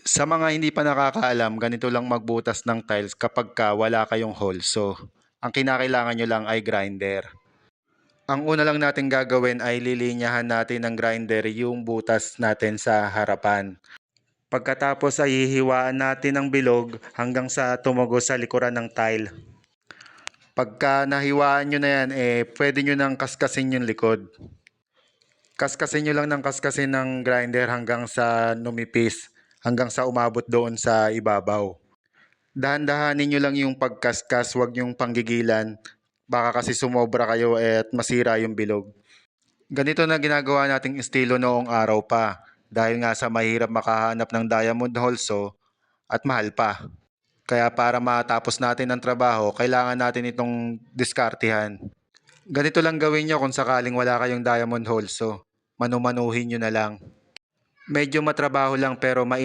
Sa mga hindi pa nakakaalam, ganito lang magbutas ng tiles kapag wala kayong hole. So, ang kinakailangan nyo lang ay grinder. Ang una lang natin gagawin ay lilinyahan natin ng grinder yung butas natin sa harapan. Pagkatapos ay hihiwaan natin ang bilog hanggang sa tumugos sa likuran ng tile. Pagka nahiwaan nyo na yan, pwede nyo nang kaskasin yung likod. Kaskasin nyo lang ng kaskasin ng grinder hanggang sa numipis, hanggang sa umabot doon sa ibabaw. Dahan-dahanin nyo lang yung pagkaskas, huwag yung panggigilan. Baka kasi sumobra kayo at masira yung bilog. Ganito na ginagawa nating estilo noong araw pa. Dahil nga sa mahirap makahanap ng diamond holso at mahal pa. Kaya para matapos natin ang trabaho, kailangan natin itong diskartehan. Ganito lang gawin nyo kung sakaling wala kayong diamond holso. Manumanuhin nyo na lang. Medyo matrabaho lang pero